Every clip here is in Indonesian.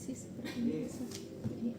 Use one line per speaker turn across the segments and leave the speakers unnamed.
sih seperti biasa. Jadi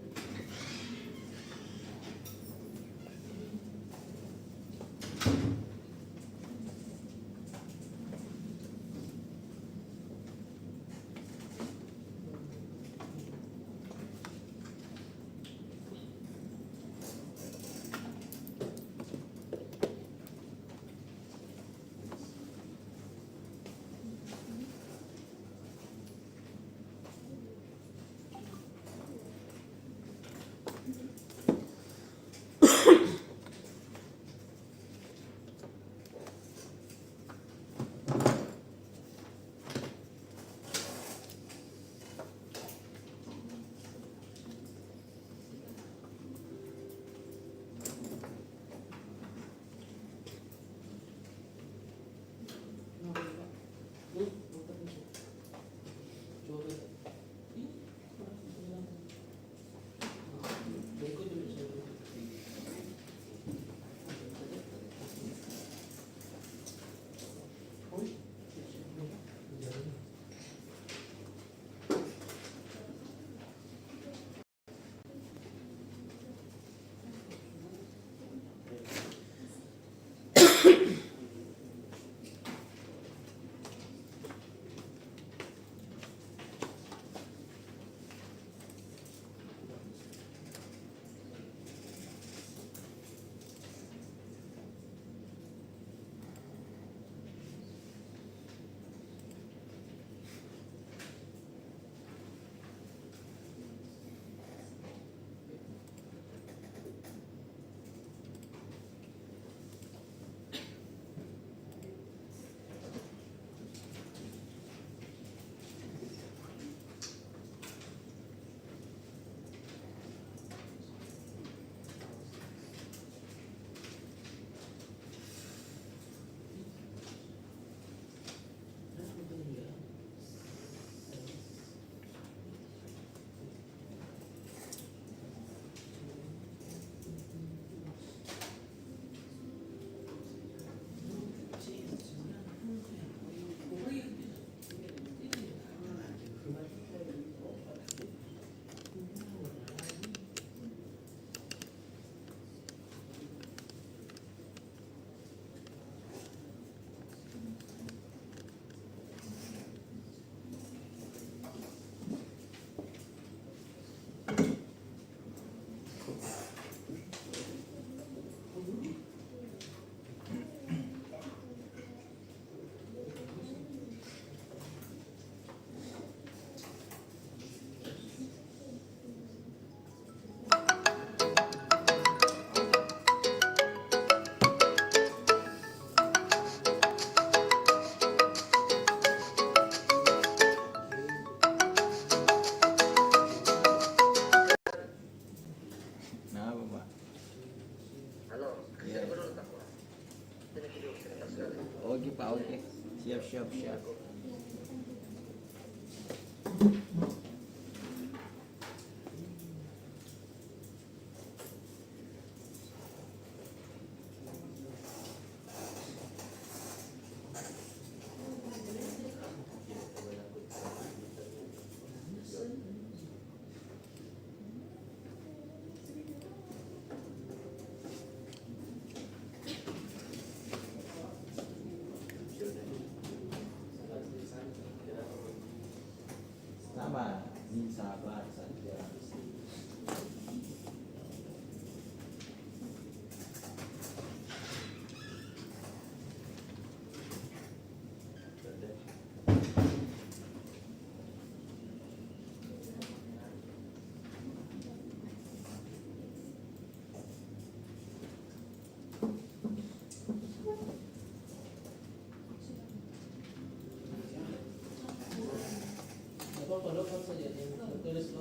oke Pak, oke. Siap, siap, siap. Sama, sabar saja.
Apa kalau kan saja yang tulis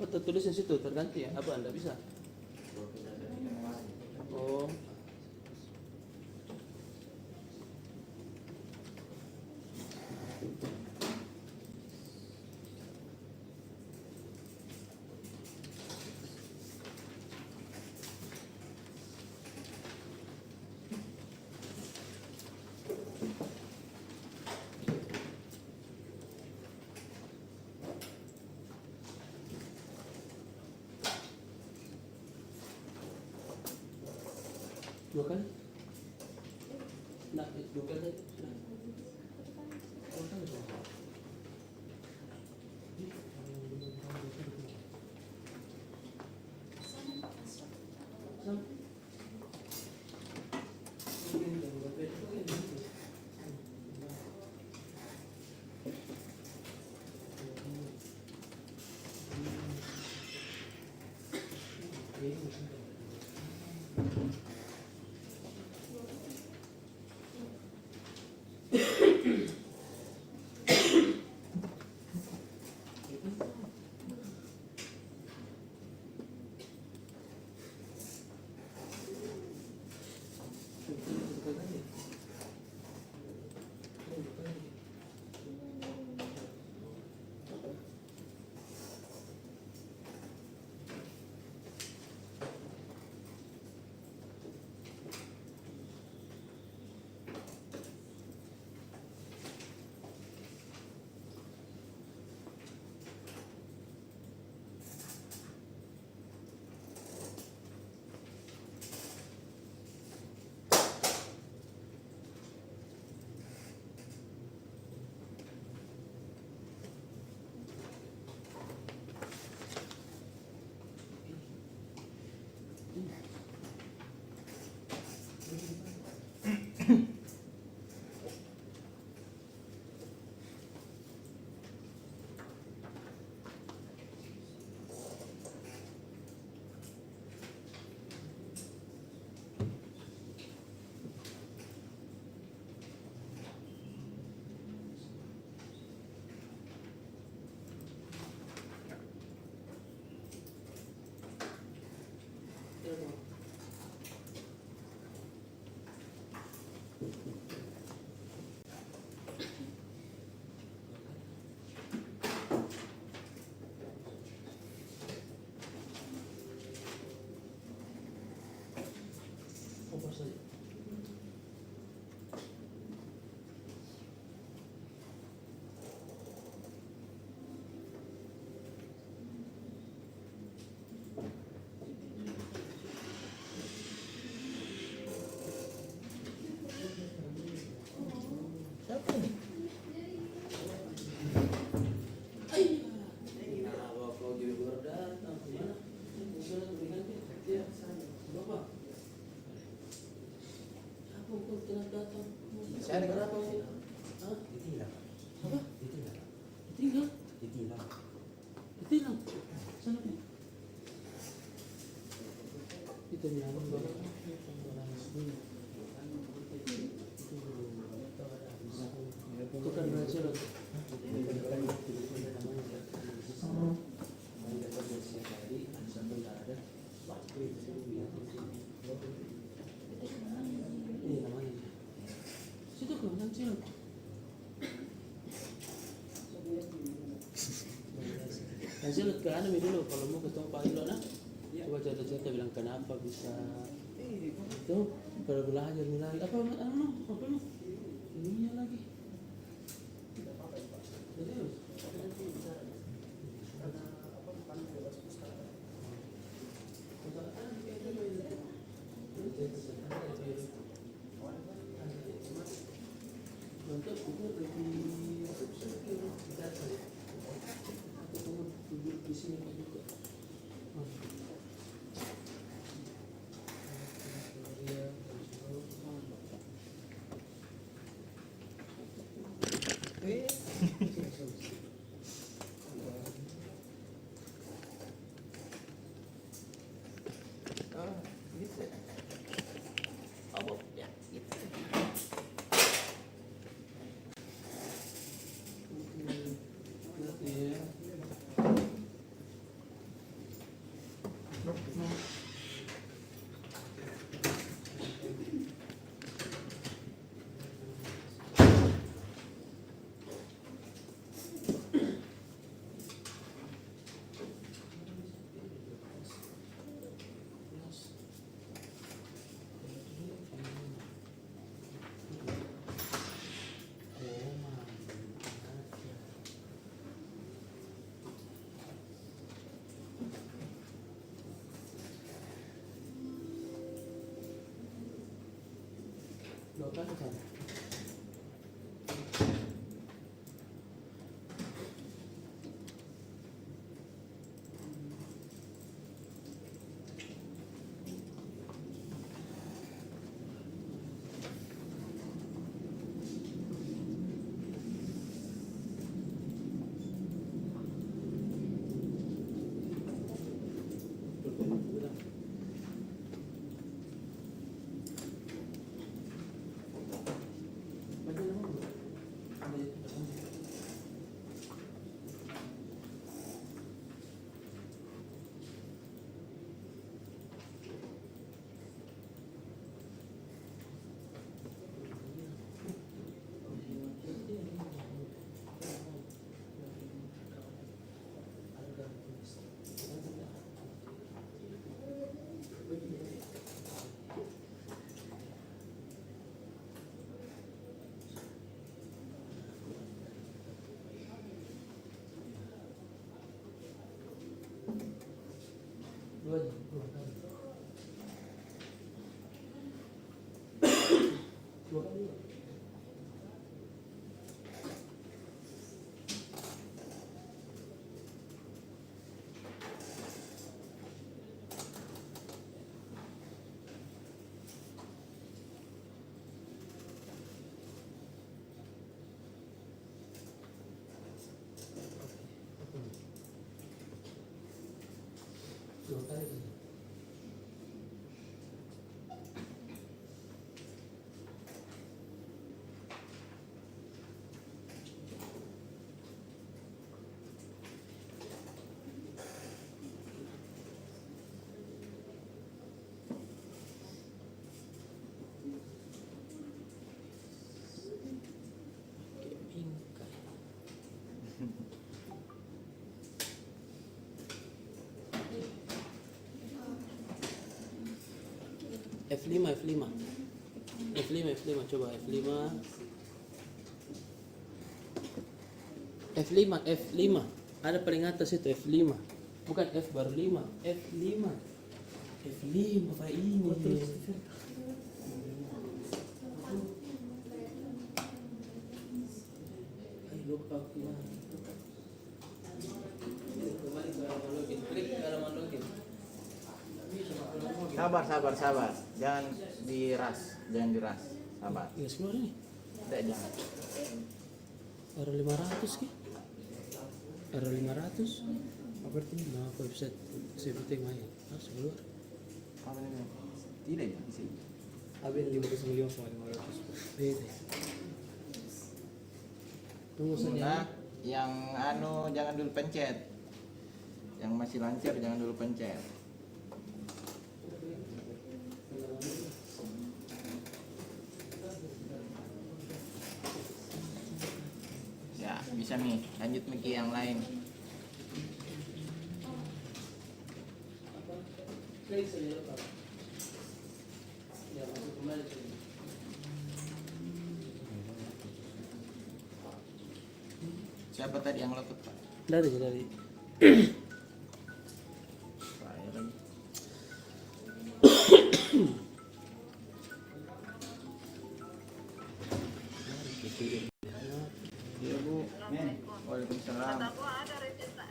Apa tertulis di situ terganti ya? Apa Anda bisa? Oh. Dua kali? Nah, dua kali aja. Sudah. Dua kali sudah. Sama.
Siapa ini? Saya ada berapa sih?
Hah?
Ditilang.
Apa?
Ditilang.
Tinggal?
Ditilang.
Ditilang. Sana nih. Kita nyalon banget. Itu kan rahasia loh. Ini namanya. Situ kan kecil. Hasil ke anu dulu kalau mau ketemu Pak Ilo nah. Coba cerita-cerita bilang kenapa bisa itu kalau belajar lagi apa lu ininya lagi. Untuk itu lebih aku duduk di sini juga.
Eh.
Dua kali kan? Dua aja, dua kali. Dua kali. Dua kali. F5, F5. F5, F5, coba F5. F5, F5. Ada paling atas itu F5. Bukan F baru 5, F5. F5 apa ini? Ayo lupa aku. Kembali ke halaman login. Klik ke halaman login.
Sabar. Jangan diras. Sabar.
Ya semua ini.
Tidak, jangan.
Era 500 ki? Era 500? Apa artinya? Nah, website sebuting main. Harus keluar.
Apa ini? Tidak ya, bisa.
Abis 500 miliar sama 500.
Beda. Tunggu saja.
Nah, yang jangan dulu pencet. Yang masih lancar jangan dulu pencet. Ya, bisa nih. Lanjut Miki yang lain.
Klik saja lepas. Ya, masuk kembali saja.
Siapa tadi yang lokot, Pak?
Dari.
Saya lagi. Iya, Bu. Waalaikumsalam.
Kataku ada register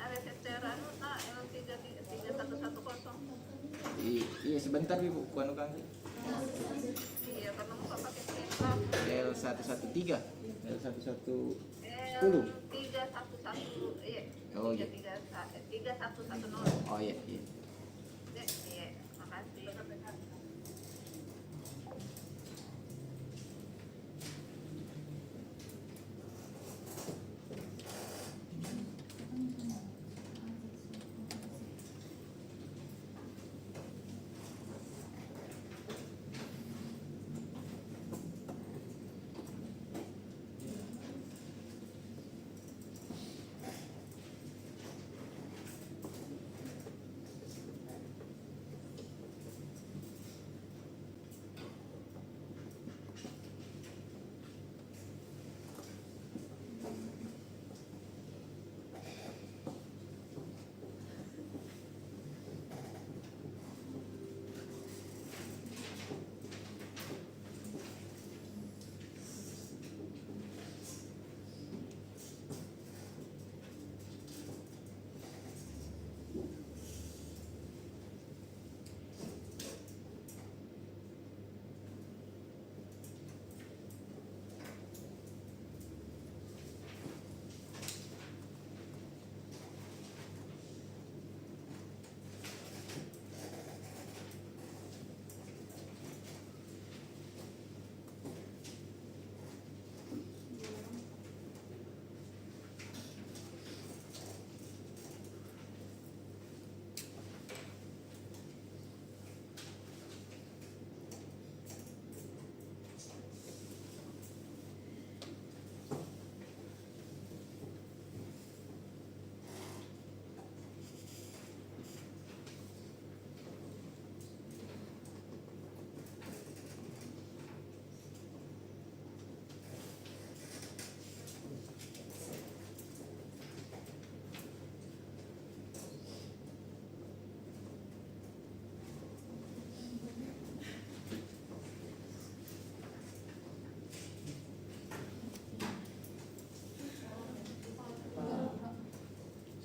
anu nak L3310.
Iya, sebentar Bu, kuanu Kang.
Iya, karena mau pakai printlah.
L113. L1110.
L311 iya.
Oh, iya.
3110.
Oh iya.
Iya, makasih.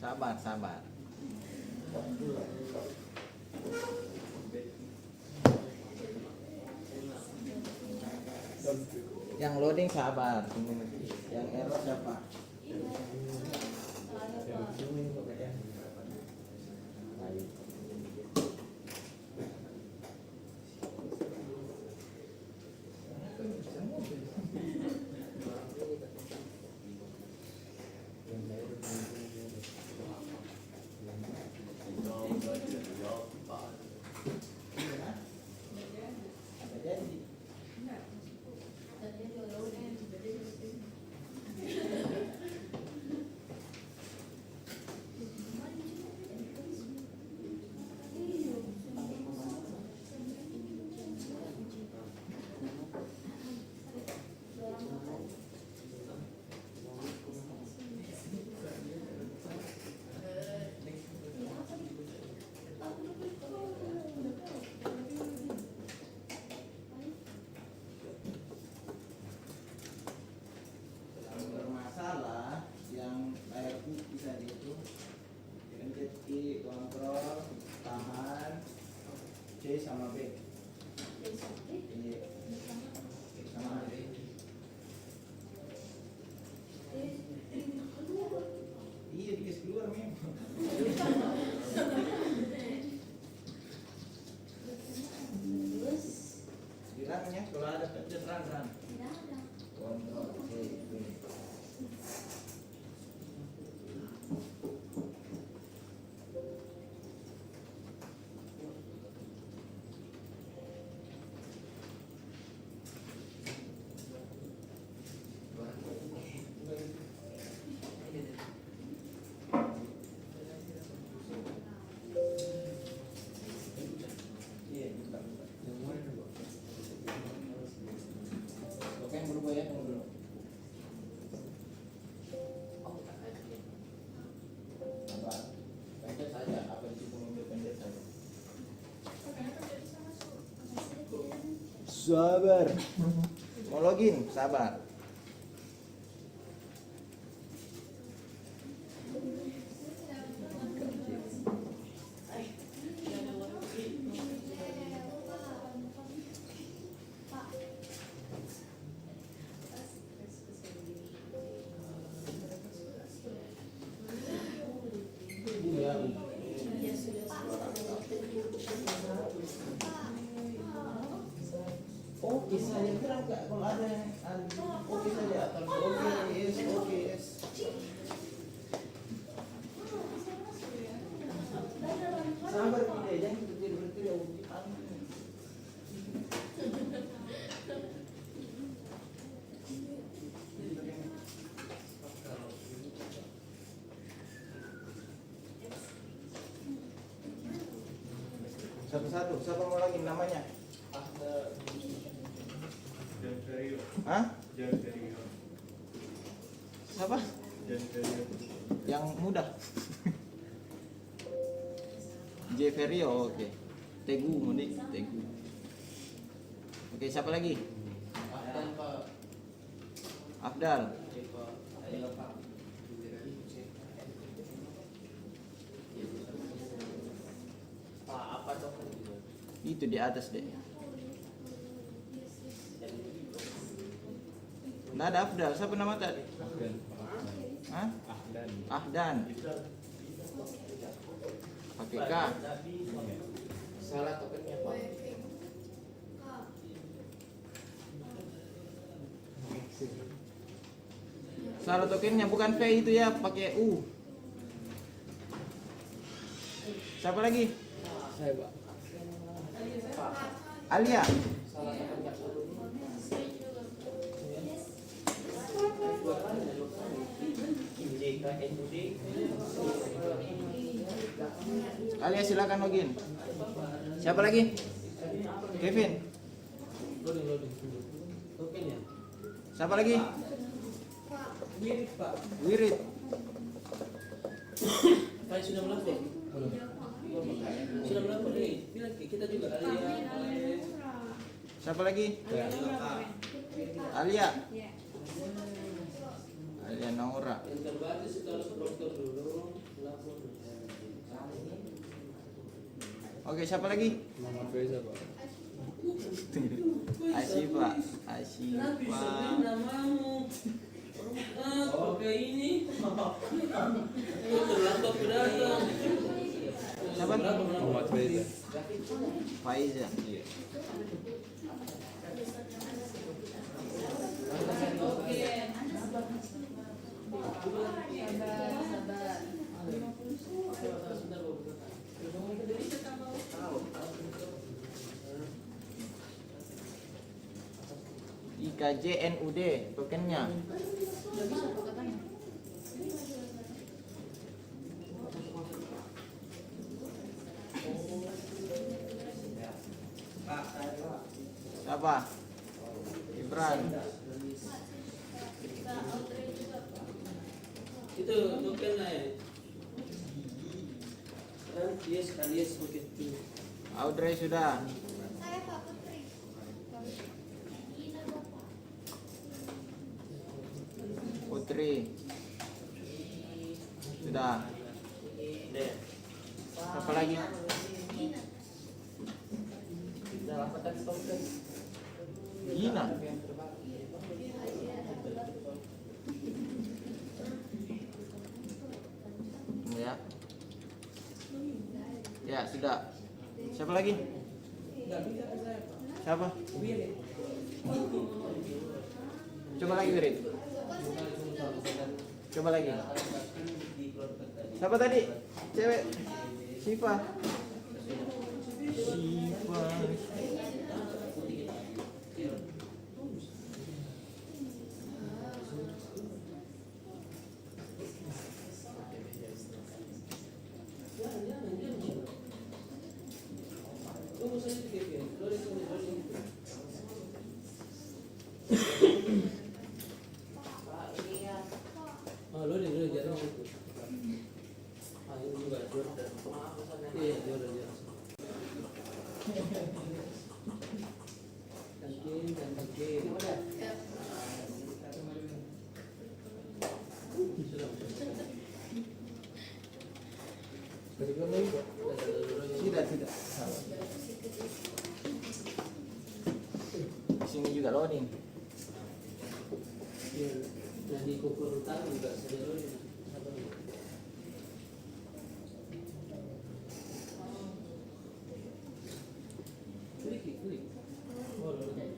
Sabar, sabar. Yang loading sabar. Yang error siapa? Bermasalah yang layar putih tadi itu pencet I, kontrol, tahan, C sama B. Iya. Sama B. Iya, dia keluar memang. Dirangnya kalau ada pencet rang. Kontrol C, B. Iya, buka. Oke, yang berubah ya, tunggu dulu. Sabar. Pencet saja, apa di situ mobil pencet saja. Sabar. Mau login, sabar. Oke saja, kira enggak kalau ada yang oke saja atau oke yes. Sabar tidak, jangan berhenti satu-satu, siapa mau lagi namanya? Hah? Siapa? Yang muda. Jeferio, oke. Tegu, Monik, Tegu. Oke, siapa lagi? Afdal. Itu di atas deh. Nggak ada Afdal, siapa nama tadi? Hah? Ahdan. Pakai K.
Salah tokennya Pak.
Salah tokennya bukan V itu ya, pakai U. Siapa lagi?
Saya Pak.
Alia.
Salah tokennya.
Alia silakan login. Siapa lagi? Kevin.
Loading. Tokennya.
Siapa lagi?
Wirid, Pak.
Wirid.
Pak sudah melapor. Sudah melapor nih. Bilang kita juga Alia.
Siapa lagi? Alia. Alia Naura.
Yang terbatas itu harus dokter dulu.
Oke, siapa lagi?
Muhammad Reza Pak.
Asifa.
Kenapa bisa main namamu? Pakai ini. Terlambat berdatang.
Siapa?
Muhammad Reza.
Faiza.
Iya.
IKJ NUD tokennya. Siapa? Ibran.
Itu token naik. Yes, oke.
Audrey sudah.
Saya Pak Putri.
Putri. Sudah. Siapa lagi? Gina. Ya. Ya, sudah. Siapa lagi? Siapa? Coba lagi, Wirid. Coba lagi. Siapa tadi? Cewek. Siva. Siva.
Loading jarang itu. Ini juga Jordan. Iya, Jordan.
Tidak. Di sini juga loading.
Iya, dan di Kukur Utara juga sudah loading. Klik. Oh, loading.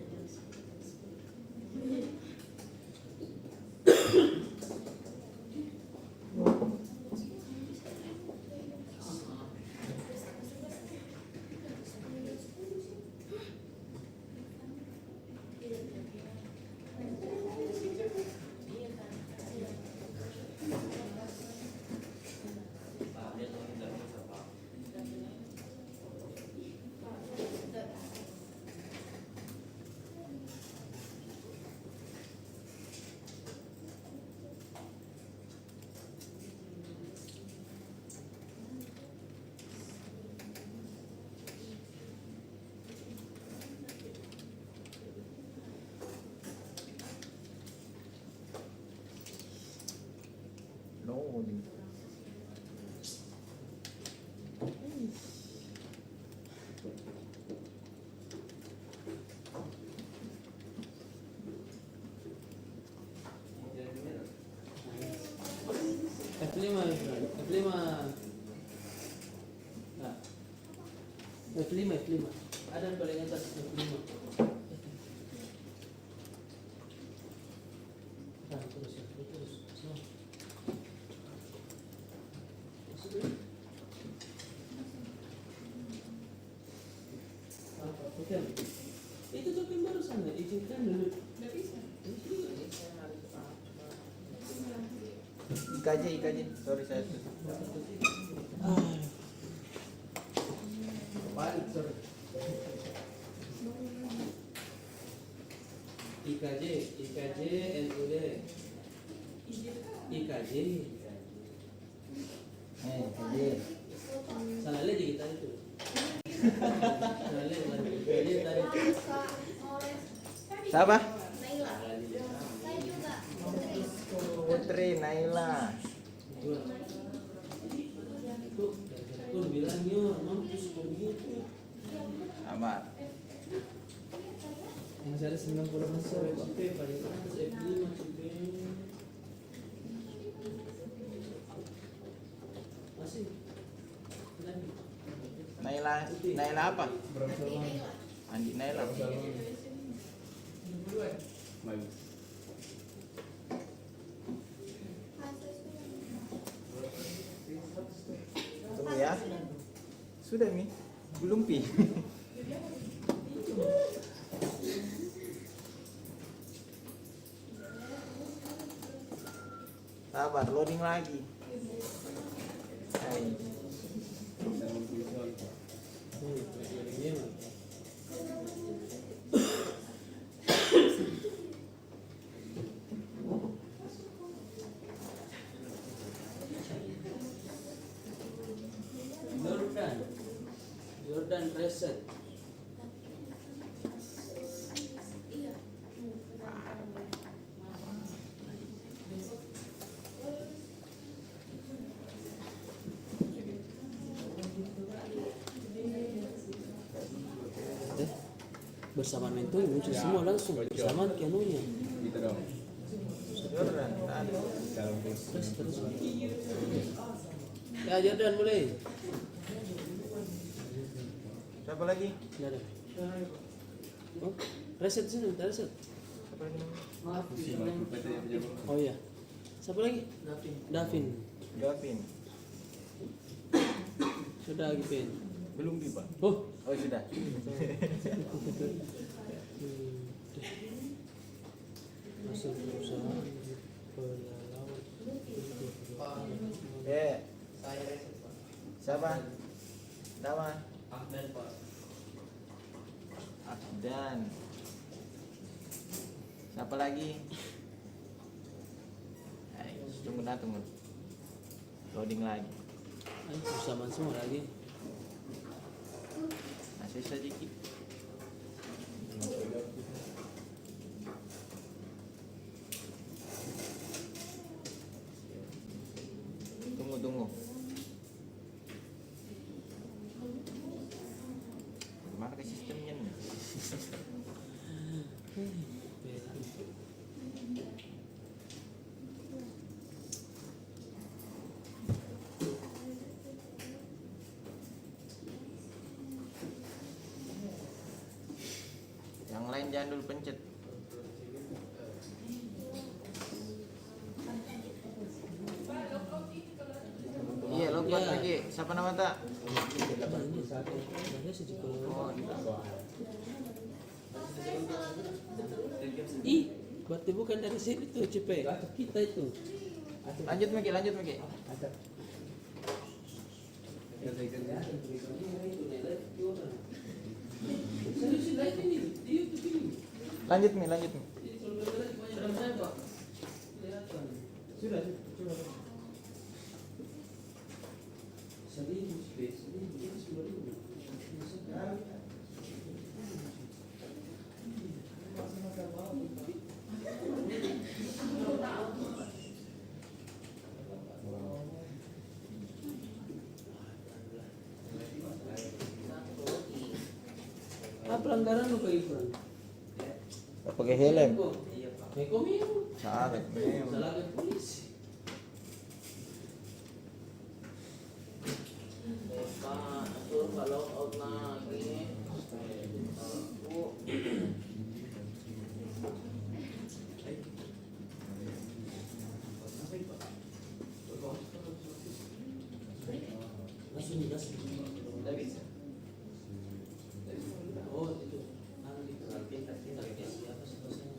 Loading.
F5. Nah. F5. Ada di paling atas F5. Nah, terus. So. Oke. Itu token baru sana, izinkan dulu. Nggak bisa.
IKJ. Sorry saya.
Balik, sorry.
IKJ, NUD. IKJ.
IKJ.
Salah lihat kita itu. Salah lihat tadi.
Siapa?
Naila. Saya juga.
Putri Naila.
Dua. senior, mampus kok begitu.
Amat.
Masih ada 90 masuk.
CP paling atas F5 CP. Masih. Lagi.
Naila apa?
Berapa salon?
Andi Naila.
Berapa salon? Bagus.
Tunggu ya. Sudah nih. Belum pi. Sabar, loading lagi. Hai.
Salon visual.
Iya, Mas. Jordan reset. Bersamaan mentor muncul semua langsung bersamaan kianunya.
Gitu dong.
Jordan.
Salon visual.
Terus. Ya Jordan boleh.
Siapa lagi?
Tidak ada. Oh, reset sini, reset.
Siapa lagi namanya?
Musiman PT yang punya bola.
Oh iya. Siapa lagi? Davin.
Gavin.
Sudah lagi pen.
Belum pi, Pak.
Oh.
Oh, sudah.
Masuk perusahaan pelawat.
Saya reset, Pak. Siapa? Nama?
Ahmed, Pak.
Afdan. Siapa lagi? Tunggu. Loading lagi.
Bersamaan semua lagi.
Masih sedikit. Tunggu. Gimana ke sistemnya nih? Yang lain jangan dulu pencet. Iya, lompat
Ya.
lagi. Siapa nama tak?
Ada sih
Oh,
Ih, berarti bukan dari sini tuh CP. Kita itu.
lanjut Miki. Lanjut Mi.
Sudah. Apa pelanggaran lu kayak gitu?
Pakai helm.
Ekomi.
Salah.
Salah ke polisi.
Atur kalau out lagi.
Langsung digas.
Tidak bisa.
Oh itu. Nanti siapa sebasnya?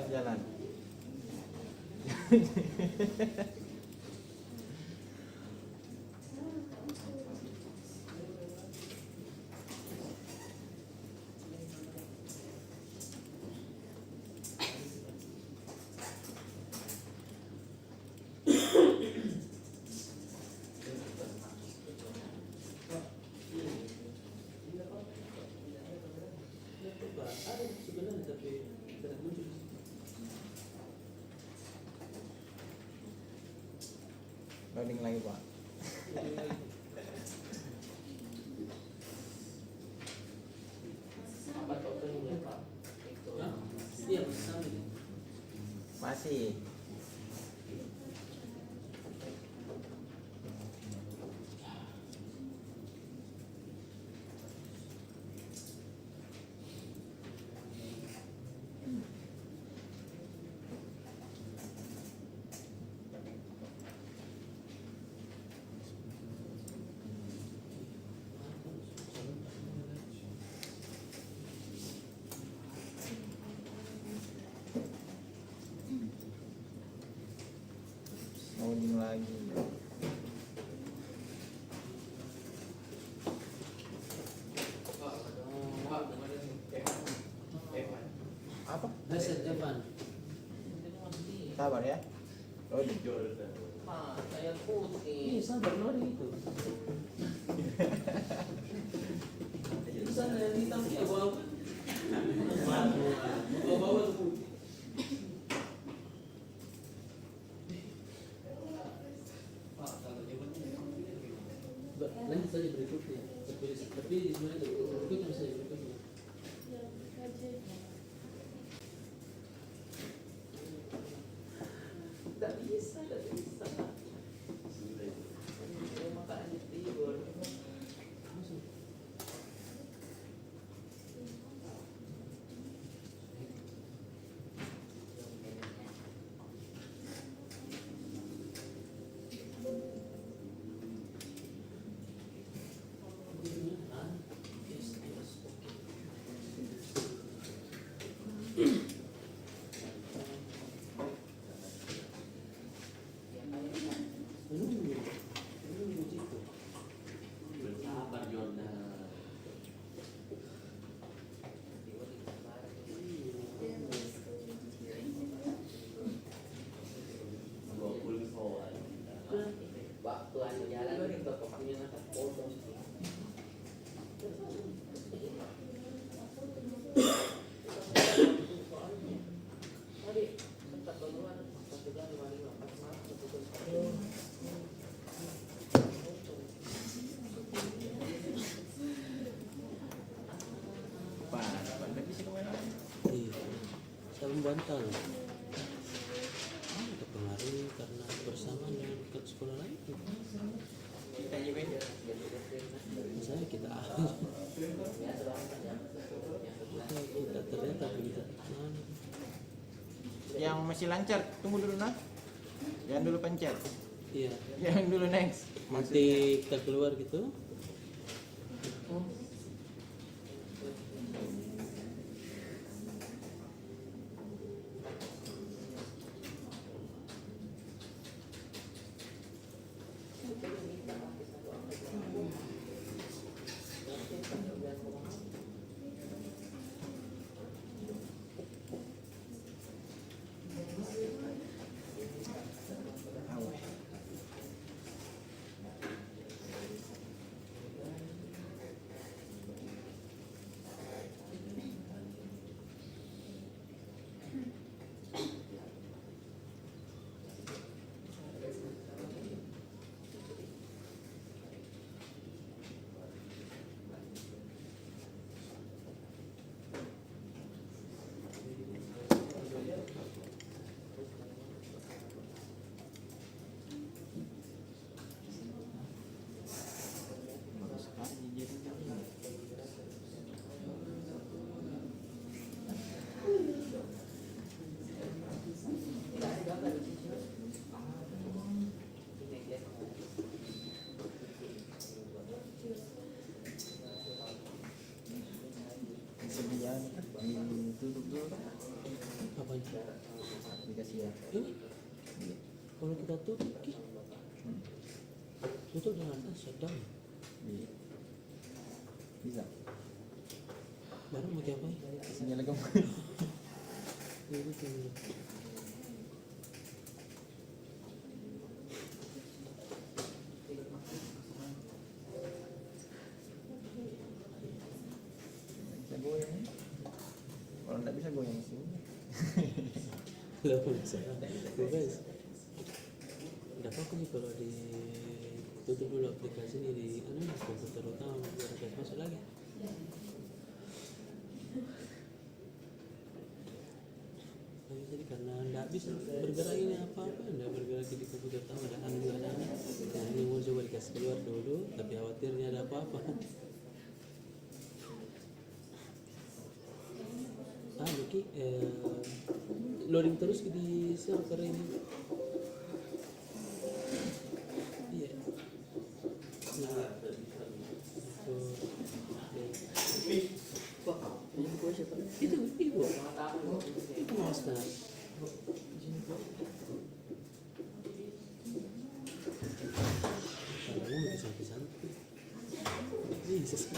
Jalan.
ada sebenarnya tapi tidak muncul.
Loading lagi Pak.
Apa tokennya Pak? Itu.
Hah? Iya masih sama ini.
Masih. Loading lagi. Apa?
Reset Evan.
Sabar ya. Loading.
Pak, saya putih.
Iya sabar loading itu. Itu sana yang hitam ya bawa. Bawa tuh. Lanjut saja berikutnya. Tapi sebenarnya berikutnya saja berikutnya.
Tidak bisa, tidak bisa. Saya makan tidur. Sabar Jordan. Waktu anda jalan kita punya nafas potong. Tadi tetap keluar pas juga 55 pas malam betul.
Pak, Anda bisa kemana?
Iya. Saya membantah loh. Terpengaruh karena bersamaan dengan dekat sekolah lain.
Kita aja beda.
Misalnya kita kita ternyata begitu.
Yang masih lancar, tunggu dulu nah. Jangan dulu pencet.
Iya.
Jangan dulu next.
Nanti kita keluar gitu.
Sediaan ditutup dulu.
Apanya?
Dikasih ya.
Ini kalau kita tutup tutup dengan shutdown.
Iya. Bisa.
Baru mau diapain?
Sinyal lagi.
Ya betul.
Bisa goyang. kalau nggak bisa goyang sini.
Lah bisa. Bebas. Enggak apa-apa nih kalau di tutup dulu aplikasi ini di komputer utama biar guys masuk lagi. Jadi karena nggak bisa bergerak ini apa-apa, nggak bergerak di komputer utama ada juga ada. Nah ini mau coba dikasih keluar dulu, tapi khawatirnya ada apa-apa. Ki, loading terus di server ini. Iya. Nah, itu ibu. Itu master. Kalau mau sampai-sampai. Bisa sih.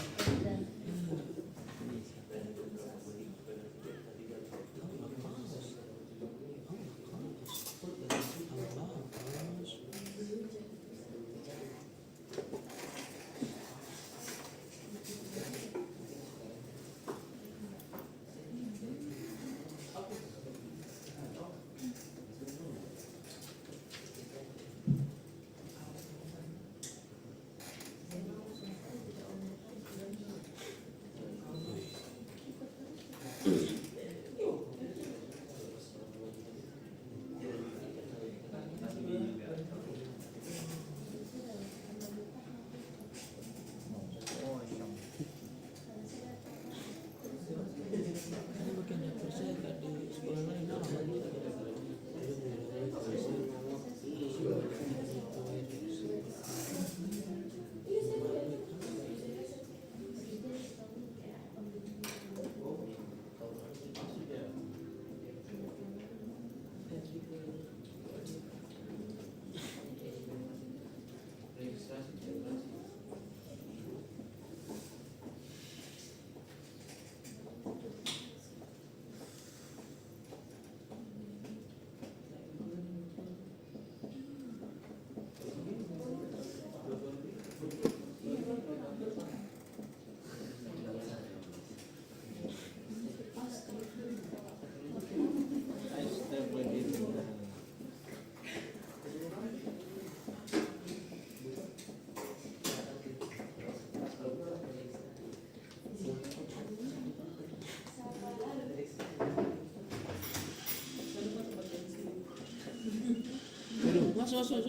Masuk.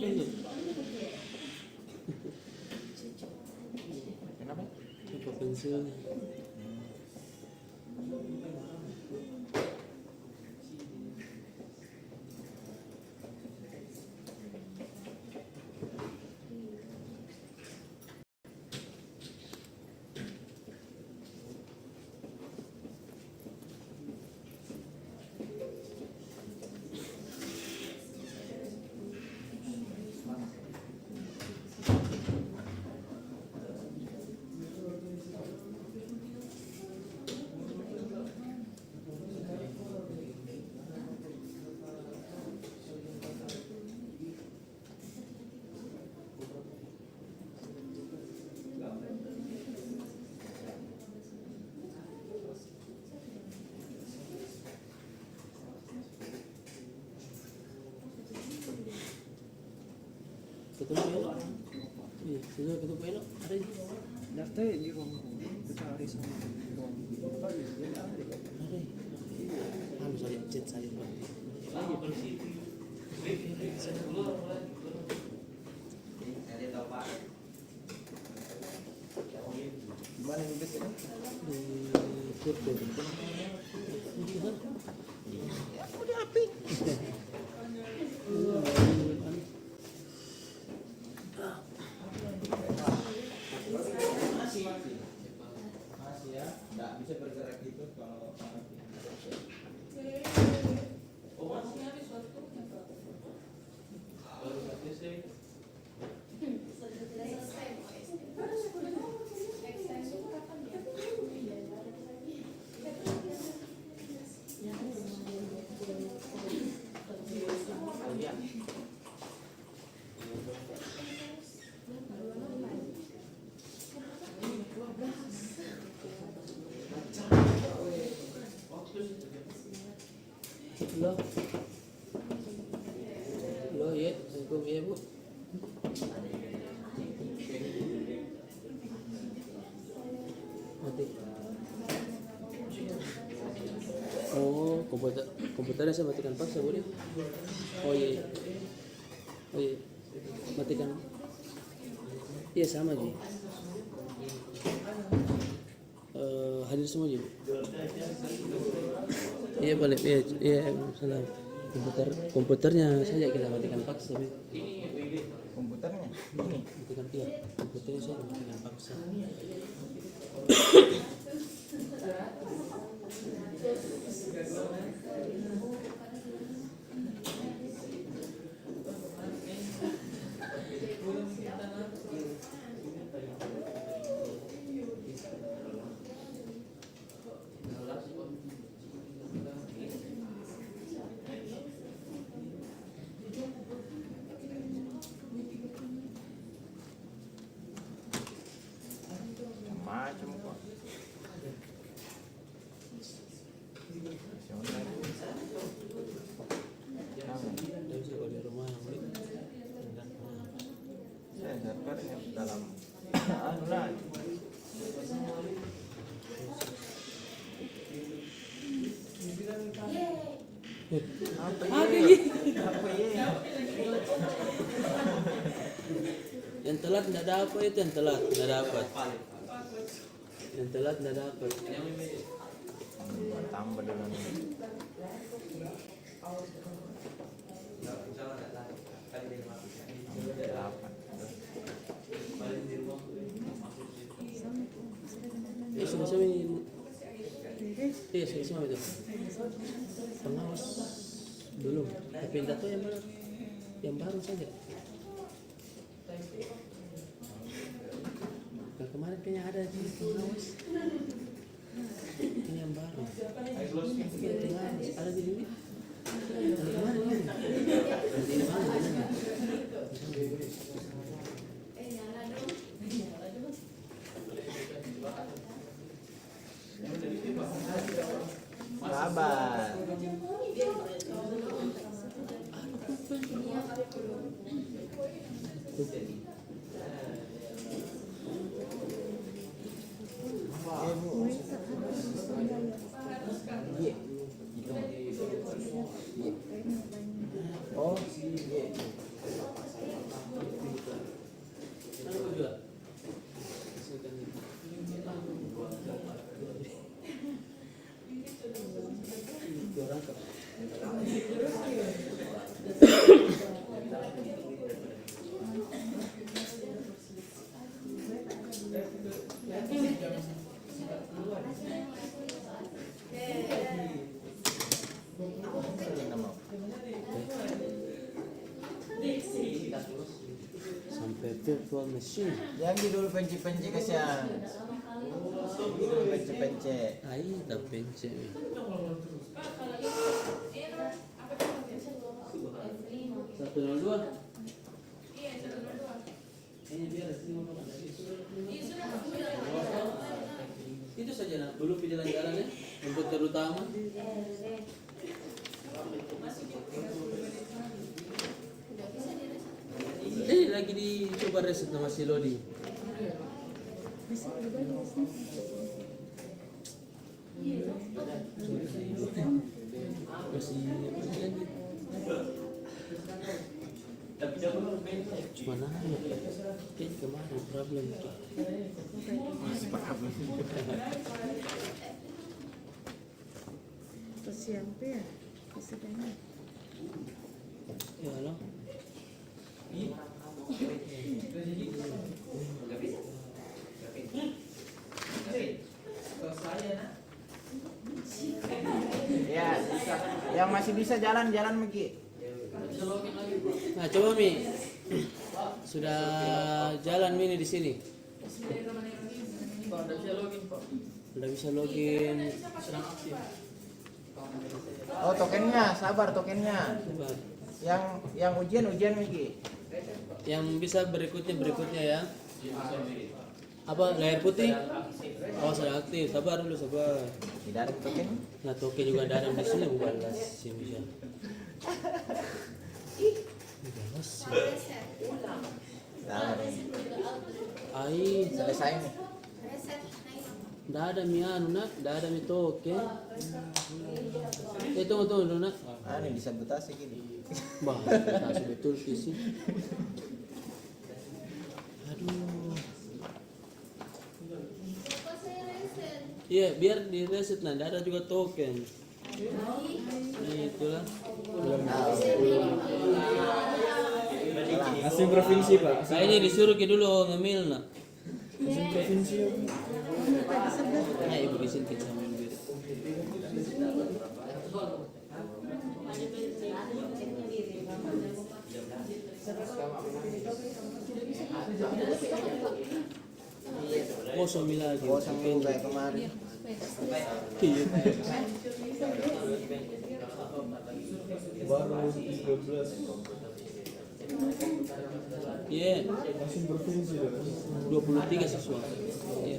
Kenapa?
Apa pensilnya? Ketemu elok. Iya, sudah ketemu elok. Ada di
Daftar di ruang kita hari sama ruang.
ada. Anu saya chat saya Pak. Lagi polisi.
Gimana ini guys?
Di Kurdo. Di sana.
Ya, udah api. Masih ya, nggak bisa bergerak gitu kalau
Halo. Halo, ya. Assalamualaikum, ya, Bu. Mati. Oh, komputernya saya matikan paksa, boleh? Oh iya. Oh iya. Matikan. Iya, sama Ji. Hadir semua Ji. Iya boleh, iya, salam. Komputernya saja kita matikan paksa.
Komputernya ini.
Matikan, iya, komputernya saya matikan paksa.
Macam kok.
Dia bisa kalau di rumah yang beli.
Saya servernya dalam anu lah.
Apa ini?
Apa ya?
Yang telat tidak dapat itu, yang telat tidak dapat. Yang telat tidak dapat.
Tambah dengan
Sudah sama ini. Iya, sudah sama itu. Pengawas belum. Tapi yang data yang mana? Yang baru saja. Nah, kemarin kayaknya ada di pengawas. Ini yang baru. Pengawas ada di sini. Ada kemarin kan? Nanti ini mana?
sabar. Bu. Iya. Oh, iya.
Sampai virtual machine.
Yang di dulu penci-penci kasihan. Dulu penci-penci.
Ayo tak pencet. Satu nol dua. Ini biar itu saja nak. Belum jalan-jalan ya. Untuk terutama. Lagi dicoba reset nama si Lodi. Masih lanjut. Cuma nanya. Kayaknya kemarin problem itu.
Masih problem.
Siapa ya? Kesedangnya.
Ya halo.
Ya, yang masih bisa jalan-jalan Miki.
Nah, coba Mi. Sudah jalan Mini di sini. Sudah bisa login. Sedang aktif.
Oh, tokennya, sabar tokennya.
Coba.
Yang ujian Miki.
Yang bisa berikutnya ya. Apa layar putih? Oh sudah aktif. Sabar dulu sabar.
Tidak ada token.
Nah token juga ada di sini balas sih bisa. Balas. Ai,
Selesai nih.
nggak ada mi anu nak, nggak ada mi token. Tunggu dulu nak.
Ini disabotase gini.
Bah, sabotase betul sih. Aduh. Iya, biar di reset nah, ada juga token. Itulah.
Asing provinsi pak.
Saya ini disuruh ke dulu ngemil nak.
Asing provinsi.
Nah, ibu di sini kita ambil bir. Kosong lagi.
Kosong juga kayak kemarin.
Iya.
Baru 13.
Iya.
Asing provinsi dah.
23 siswa. Iya.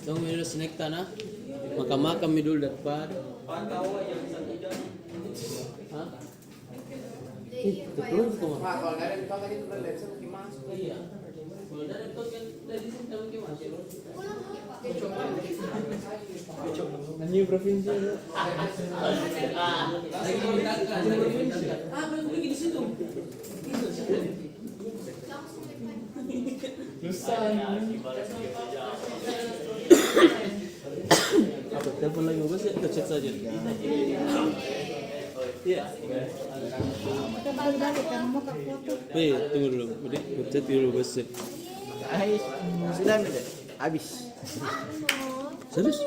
Dong minum snack tanah, makan midul depan. Hah? Betul itu mah.
Pak, kalau nggak ada dipakai itu udah lihat sama Mas.
Iya. Kalau dari token dari sini kamu gimana?
Anjing provinsi.
Lagi mau ditangkap. Belum pergi di situ. Apa telepon lagi bos ya? Kita chat saja. Iya. Wih, tunggu dulu. Udah chat dulu bos.
Sudah tidak? Habis.
Serius?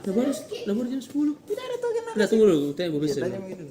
Udah baru jam 10. Tidak ada token. Udah tunggu dulu, tanya bos.
Tanya begitu.